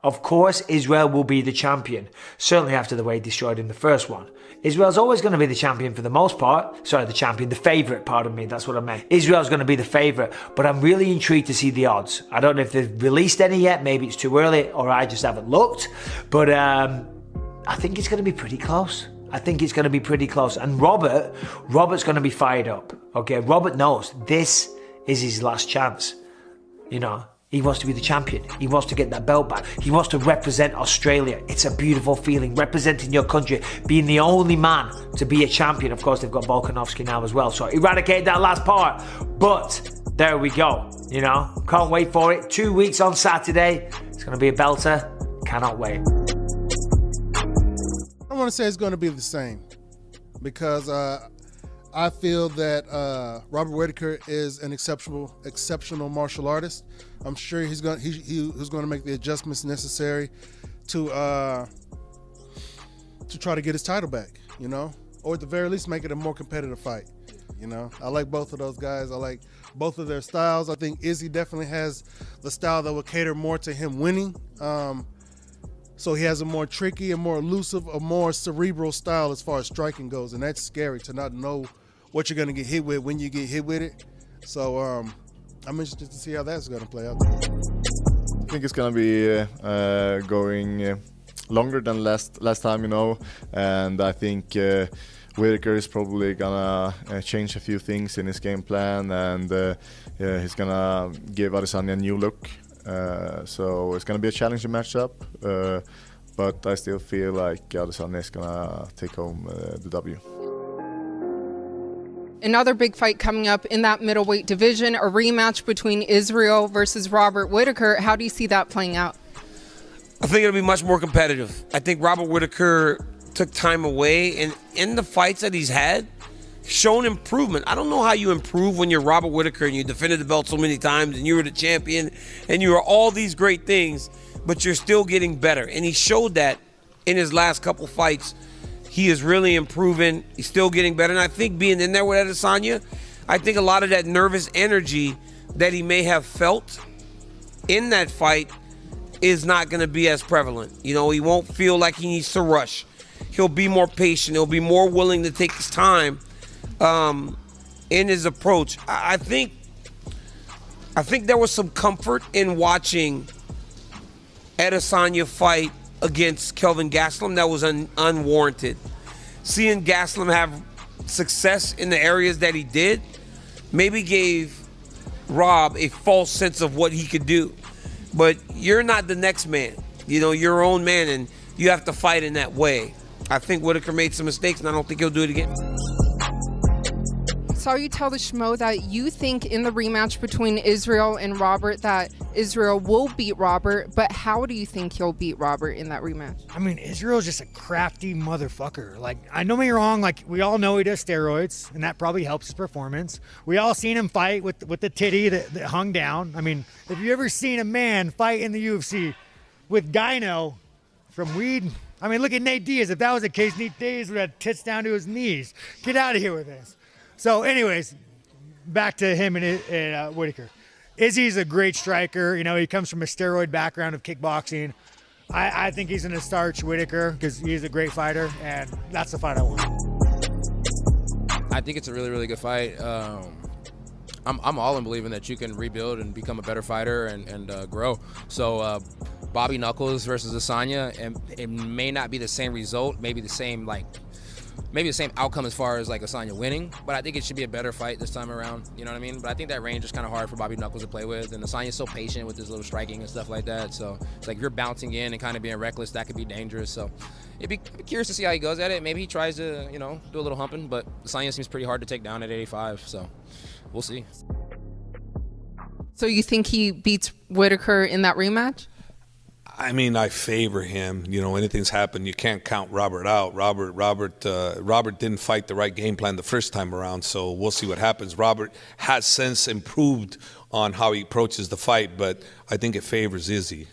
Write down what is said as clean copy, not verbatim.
Of course, Israel will be the champion, certainly after the way he destroyed in the first one. Israel's always going to be the champion for the most part. Sorry, the champion, the favourite, pardon me, that's what I meant. Israel's going to be the favourite, but I'm really intrigued to see the odds. I don't know if they've released any yet, maybe it's too early, or I just haven't looked, but I think it's going to be pretty close. I think it's going to be pretty close. And Robert's going to be fired up. Okay, Robert knows this is his last chance. You know, he wants to be the champion. He wants to get that belt back. He wants to represent Australia. It's a beautiful feeling, representing your country, being the only man to be a champion. Of course, they've got Volkanovski now as well, so eradicate that last part. But there we go, you know. Can't wait for it. 2 weeks on Saturday. It's going to be a belter. Cannot wait. I want to say it's going to be the same because I feel that Robert Whittaker is an exceptional martial artist. I'm sure he's going to make the adjustments necessary to try to get his title back, you know, or at the very least make it a more competitive fight. You know, I like both of those guys. I like both of their styles. I think Izzy definitely has the style that would cater more to him winning. So he has a more tricky, a more elusive, a more cerebral style as far as striking goes, and that's scary to not know what you're going to get hit with when you get hit with it. So I'm interested to see how that's going to play out. I think it's going to be going longer than last time, you know, and I think Whittaker is probably going to change a few things in his game plan, and he's going to give Adesanya a new look. So it's going to be a challenging matchup, but I still feel like Adesanya is going to take home the W. Another big fight coming up in that middleweight division, a rematch between Israel versus Robert Whittaker. How do you see that playing out? I think it'll be much more competitive. I think Robert Whittaker took time away, and in the fights that he's had, shown improvement. I don't know how you improve when you're Robert Whittaker and you defended the belt so many times and you were the champion and you are all these great things, but you're still getting better. And he showed that in his last couple fights. He is really improving. He's still getting better. And I think being in there with Adesanya, I think a lot of that nervous energy that he may have felt in that fight is not going to be as prevalent. You know, he won't feel like he needs to rush. He'll be more patient. He'll be more willing to take his time in his approach. I think there was some comfort in watching Adesanya fight against Kelvin Gastelum that was unwarranted. Seeing Gastelum have success in the areas that he did maybe gave Rob a false sense of what he could do. But you're not the next man. You know, you're your own man, and you have to fight in that way. I think Whittaker made some mistakes, and I don't think he'll do it again. Saw you tell the Schmo that you think in the rematch between Israel and Robert that Israel will beat Robert, but how do you think he'll beat Robert in that rematch? I mean, Israel's just a crafty motherfucker. Like, I don't get me wrong, like, we all know he does steroids, and that probably helps his performance. We all seen him fight with the titty that hung down. I mean, have you ever seen a man fight in the UFC with gyno from weed? I mean, look at Nate Diaz. If that was the case, Nate Diaz would have tits down to his knees. Get out of here with this. So anyways, back to him and Whittaker. Izzy's a great striker. You know, he comes from a steroid background of kickboxing. I think he's going to starch Whittaker because he's a great fighter, and that's the fight I want. I think it's a really, really good fight. I'm all in believing that you can rebuild and become a better fighter and grow. So Bobby Knuckles versus Adesanya, and it may not be the same result, maybe the same outcome as far as like Adesanya winning, but I think it should be a better fight this time around. You know what I mean? But I think that range is kind of hard for Bobby Knuckles to play with, and Adesanya's so patient with his little striking and stuff like that. So it's like if you're bouncing in and kind of being reckless, that could be dangerous. So I'd be curious to see how he goes at it. Maybe he tries to, you know, do a little humping, but Adesanya seems pretty hard to take down at 85. So we'll see. So you think he beats Whittaker in that rematch? I mean, I favor him. You know, anything's happened. You can't count Robert out. Robert didn't fight the right game plan the first time around, so we'll see what happens. Robert has since improved on how he approaches the fight, but I think it favors Izzy.